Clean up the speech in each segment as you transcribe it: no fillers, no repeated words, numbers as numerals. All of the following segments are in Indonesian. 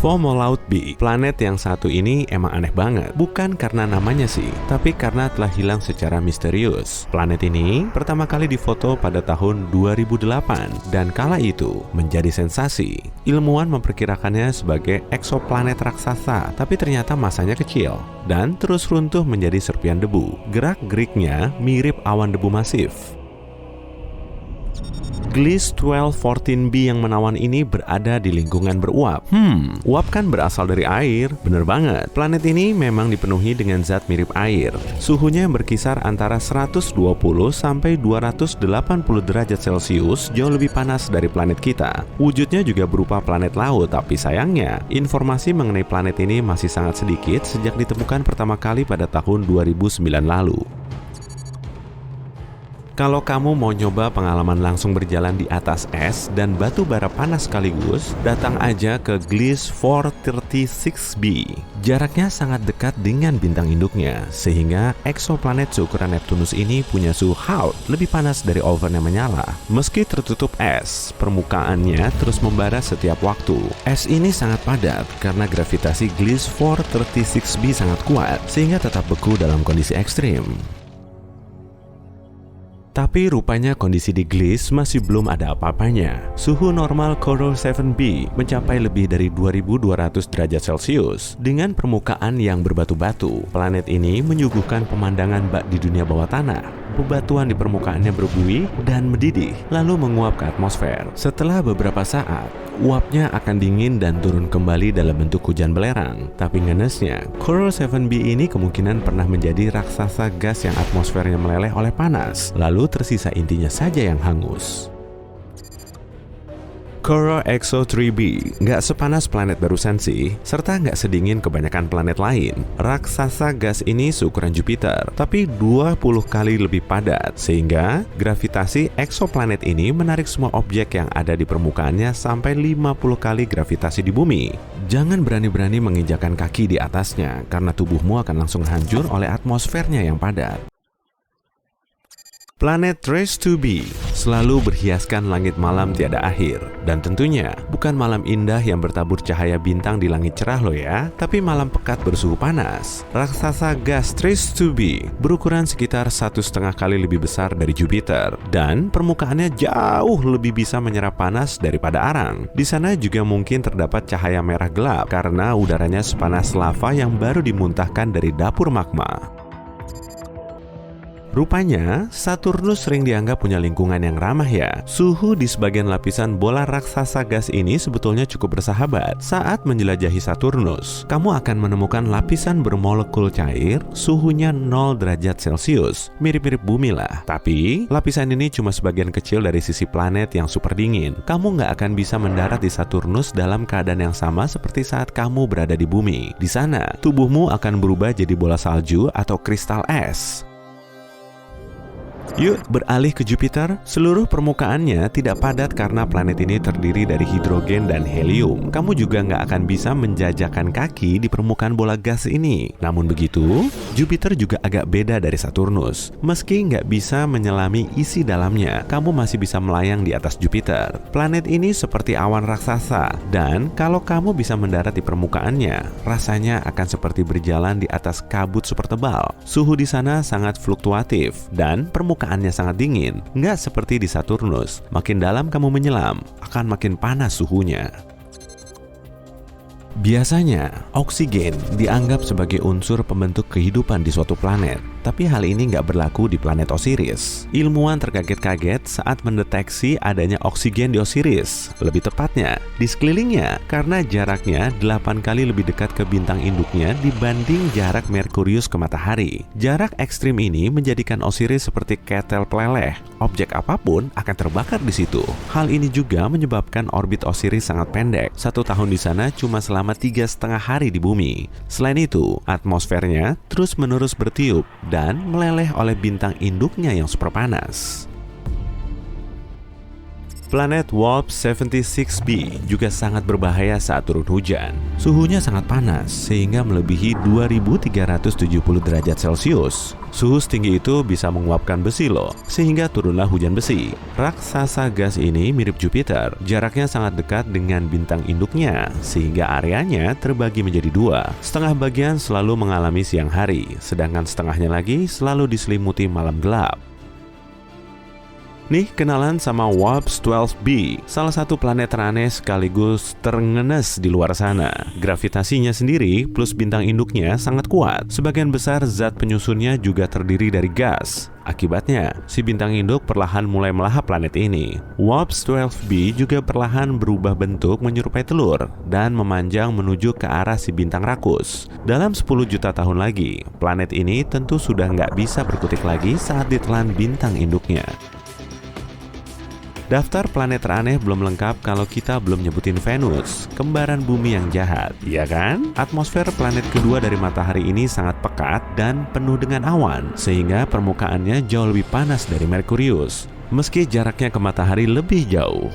Fomalhaut b. Planet yang satu ini emang aneh banget. Bukan karena namanya sih, tapi karena telah hilang secara misterius. Planet ini pertama kali difoto pada tahun 2008 dan kala itu menjadi sensasi. Ilmuwan memperkirakannya sebagai eksoplanet raksasa, tapi ternyata masanya kecil dan terus runtuh menjadi serpian debu. Gerak-geriknya mirip awan debu masif. Gliese 1214b yang menawan ini berada di lingkungan beruap. Uap kan berasal dari air. Bener banget. Planet ini memang dipenuhi dengan zat mirip air. Suhunya berkisar antara 120 sampai 280 derajat Celcius, jauh lebih panas dari planet kita. Wujudnya juga berupa planet laut, tapi sayangnya informasi mengenai planet ini masih sangat sedikit sejak ditemukan pertama kali pada tahun 2009 lalu. Kalau kamu mau nyoba pengalaman langsung berjalan di atas es dan batu bara panas sekaligus, datang aja ke Gliese 436b. Jaraknya sangat dekat dengan bintang induknya, sehingga eksoplanet seukuran Neptunus ini punya suhu haut lebih panas dari oven yang menyala. Meski tertutup es, permukaannya terus membara setiap waktu. Es ini sangat padat karena gravitasi Gliese 436b sangat kuat, sehingga tetap beku dalam kondisi ekstrim. Tapi rupanya kondisi di Gliese masih belum ada apa-apanya. Suhu normal Corot 7b mencapai lebih dari 2200 derajat Celcius. Dengan permukaan yang berbatu-batu, planet ini menyuguhkan pemandangan bak di dunia bawah tanah. Bebatuan di permukaannya berbuih dan mendidih, lalu menguap ke atmosfer. Setelah beberapa saat, uapnya akan dingin dan turun kembali dalam bentuk hujan belerang. Tapi ngenesnya, Corot 7b ini kemungkinan pernah menjadi raksasa gas yang atmosfernya meleleh oleh panas, lalu tersisa intinya saja yang hangus. Corot Exo 3b nggak sepanas planet barusan sih, serta nggak sedingin kebanyakan planet lain. Raksasa gas ini seukuran Jupiter, tapi 20 kali lebih padat, sehingga gravitasi eksoplanet ini menarik semua objek yang ada di permukaannya sampai 50 kali gravitasi di bumi. Jangan berani-berani menginjakan kaki di atasnya, karena tubuhmu akan langsung hancur oleh atmosfernya yang padat. Planet Trace 2b selalu berhiaskan langit malam tiada akhir. Dan tentunya bukan malam indah yang bertabur cahaya bintang di langit cerah loh ya, tapi malam pekat bersuhu panas. Raksasa gas Trace 2b berukuran sekitar 1,5 kali lebih besar dari Jupiter, dan permukaannya jauh lebih bisa menyerap panas daripada arang. Di sana juga mungkin terdapat cahaya merah gelap karena udaranya sepanas lava yang baru dimuntahkan dari dapur magma. Rupanya, Saturnus sering dianggap punya lingkungan yang ramah ya. Suhu di sebagian lapisan bola raksasa gas ini sebetulnya cukup bersahabat. Saat menjelajahi Saturnus, kamu akan menemukan lapisan bermolekul cair, suhunya 0 derajat Celcius. Mirip-mirip bumi lah. Tapi, lapisan ini cuma sebagian kecil dari sisi planet yang super dingin. Kamu nggak akan bisa mendarat di Saturnus dalam keadaan yang sama seperti saat kamu berada di bumi. Di sana, tubuhmu akan berubah jadi bola salju atau kristal es. Yuk beralih ke Jupiter. Seluruh permukaannya tidak padat karena planet ini terdiri dari hidrogen dan helium. Kamu juga nggak akan bisa menjajakan kaki di permukaan bola gas ini. Namun begitu, Jupiter juga agak beda dari Saturnus. Meski nggak bisa menyelami isi dalamnya, kamu masih bisa melayang di atas Jupiter. Planet ini seperti awan raksasa, dan kalau kamu bisa mendarat di permukaannya, rasanya akan seperti berjalan di atas kabut super tebal. Suhu di sana sangat fluktuatif, dan permukaannya sangat dingin, nggak seperti di Saturnus. Makin dalam kamu menyelam, akan makin panas suhunya. Biasanya, oksigen dianggap sebagai unsur pembentuk kehidupan di suatu planet. Tapi hal ini nggak berlaku di planet Osiris. Ilmuwan terkaget-kaget saat mendeteksi adanya oksigen di Osiris. Lebih tepatnya, di sekelilingnya, karena jaraknya 8 kali lebih dekat ke bintang induknya dibanding jarak Merkurius ke matahari. Jarak ekstrim ini menjadikan Osiris seperti ketel peleleh. Objek apapun akan terbakar di situ. Hal ini juga menyebabkan orbit Osiris sangat pendek. 1 tahun di sana cuma selama 3,5 hari di bumi. Selain itu, atmosfernya terus-menerus bertiup dan meleleh oleh bintang induknya yang super panas. Planet Warp 76b juga sangat berbahaya saat turun hujan. Suhunya sangat panas sehingga melebihi 2370 derajat Celcius. Suhu setinggi itu bisa menguapkan besi loh, sehingga turunlah hujan besi. Raksasa gas ini mirip Jupiter, jaraknya sangat dekat dengan bintang induknya, sehingga areanya terbagi menjadi dua. Setengah bagian selalu mengalami siang hari, sedangkan setengahnya lagi selalu diselimuti malam gelap. Nih, kenalan sama Warp 12b, salah satu planet teraneh sekaligus terengenes di luar sana. Gravitasinya sendiri plus bintang induknya sangat kuat. Sebagian besar zat penyusunnya juga terdiri dari gas. Akibatnya, si bintang induk perlahan mulai melahap planet ini. Warp 12b juga perlahan berubah bentuk menyerupai telur dan memanjang menuju ke arah si bintang rakus. Dalam 10 juta tahun lagi, planet ini tentu sudah nggak bisa berkutik lagi saat ditelan bintang induknya. Daftar planet teraneh belum lengkap kalau kita belum nyebutin Venus, kembaran bumi yang jahat, ya kan? Atmosfer planet kedua dari matahari ini sangat pekat dan penuh dengan awan, sehingga permukaannya jauh lebih panas dari Merkurius, meski jaraknya ke matahari lebih jauh.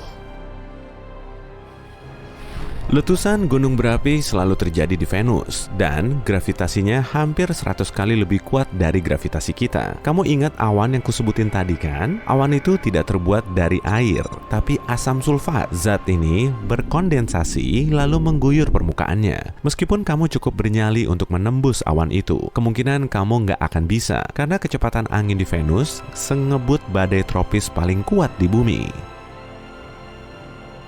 Letusan gunung berapi selalu terjadi di Venus, dan gravitasinya hampir 100 kali lebih kuat dari gravitasi kita. Kamu ingat awan yang kusebutin tadi kan? Awan itu tidak terbuat dari air, tapi asam sulfat. Zat ini berkondensasi lalu mengguyur permukaannya. Meskipun kamu cukup bernyali untuk menembus awan itu, kemungkinan kamu nggak akan bisa, karena kecepatan angin di Venus sengebut badai tropis paling kuat di bumi.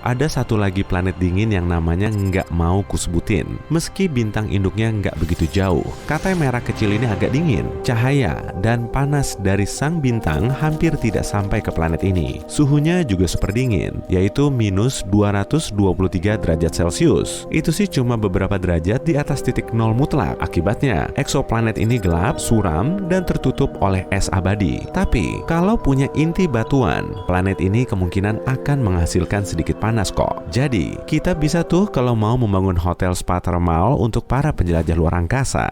Ada satu lagi planet dingin yang namanya nggak mau kusebutin, meski bintang induknya nggak begitu jauh. Kata merah kecil ini agak dingin, cahaya dan panas dari sang bintang hampir tidak sampai ke planet ini. Suhunya juga super dingin, yaitu minus 223 derajat Celcius. Itu sih cuma beberapa derajat di atas titik nol mutlak. Akibatnya, eksoplanet ini gelap, suram, dan tertutup oleh es abadi. Tapi, kalau punya inti batuan, planet ini kemungkinan akan menghasilkan sedikit panas kok. Jadi, kita bisa tuh kalau mau membangun hotel spa thermal untuk para penjelajah luar angkasa.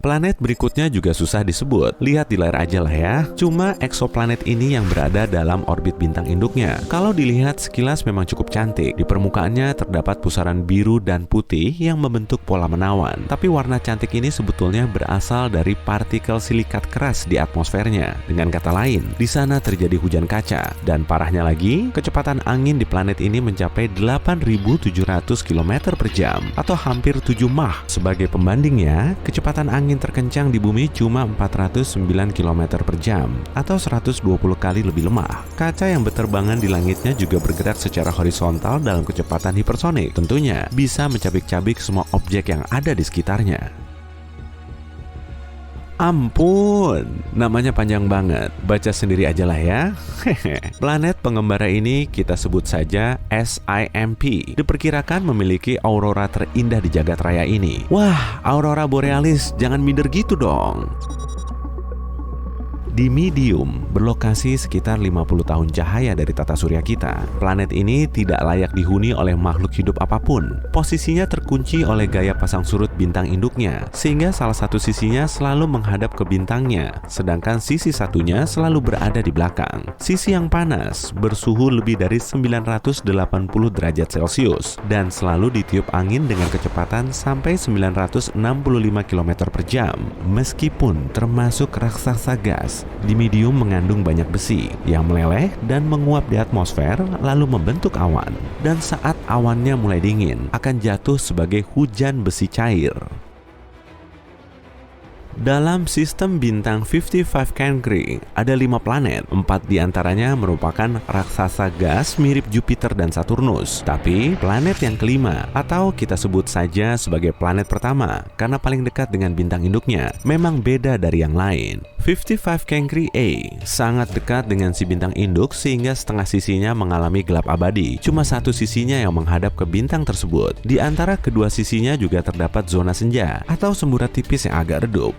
Planet berikutnya juga susah disebut, lihat di layar aja lah ya. Cuma eksoplanet ini yang berada dalam orbit bintang induknya. Kalau dilihat sekilas memang cukup cantik. Di permukaannya terdapat pusaran biru dan putih yang membentuk pola menawan. Tapi warna cantik ini sebetulnya berasal dari partikel silikat keras di atmosfernya. Dengan kata lain, di sana terjadi hujan kaca. Dan parahnya lagi, kecepatan angin di planet ini mencapai 8.700 km per jam atau hampir 7 Mach. Sebagai pembandingnya, kecepatan angin terkencang di bumi cuma 409 km per jam atau 120 kali lebih lemah. Kaca yang berterbangan di langitnya juga bergerak secara horizontal dalam kecepatan hipersonik. Tentunya bisa mencabik-cabik semua objek yang ada di sekitarnya. Ampun, namanya panjang banget. Baca sendiri aja lah ya. Planet pengembara ini kita sebut saja SIMP. Diperkirakan memiliki aurora terindah di jagat raya ini. Wah, aurora borealis, jangan minder gitu dong. Di medium, berlokasi sekitar 50 tahun cahaya dari tata surya kita. Planet ini tidak layak dihuni oleh makhluk hidup apapun. Posisinya terkunci oleh gaya pasang surut bintang induknya, sehingga salah satu sisinya selalu menghadap ke bintangnya, sedangkan sisi satunya selalu berada di belakang. Sisi yang panas, bersuhu lebih dari 980 derajat Celcius, dan selalu ditiup angin dengan kecepatan sampai 965 km per jam. Meskipun termasuk raksasa gas, di medium mengandung banyak besi yang meleleh dan menguap di atmosfer lalu membentuk awan. Dan saat awannya mulai dingin, akan jatuh sebagai hujan besi cair. Dalam sistem bintang 55 Cancri, ada 5 planet. 4 diantaranya merupakan raksasa gas mirip Jupiter dan Saturnus. Tapi planet yang kelima, atau kita sebut saja sebagai planet pertama, karena paling dekat dengan bintang induknya, memang beda dari yang lain. 55 Cancri A sangat dekat dengan si bintang induk sehingga setengah sisinya mengalami gelap abadi. Cuma satu sisinya yang menghadap ke bintang tersebut. Di antara kedua sisinya juga terdapat zona senja atau semburat tipis yang agak redup.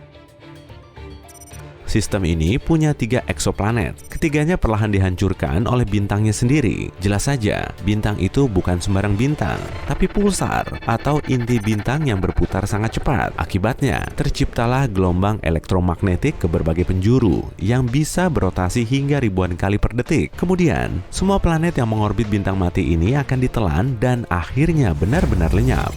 Sistem ini punya 3 eksoplanet. Ketiganya perlahan dihancurkan oleh bintangnya sendiri. Jelas saja, bintang itu bukan sembarang bintang, tapi pulsar atau inti bintang yang berputar sangat cepat. Akibatnya, terciptalah gelombang elektromagnetik ke berbagai penjuru yang bisa berotasi hingga ribuan kali per detik. Kemudian, semua planet yang mengorbit bintang mati ini akan ditelan dan akhirnya benar-benar lenyap.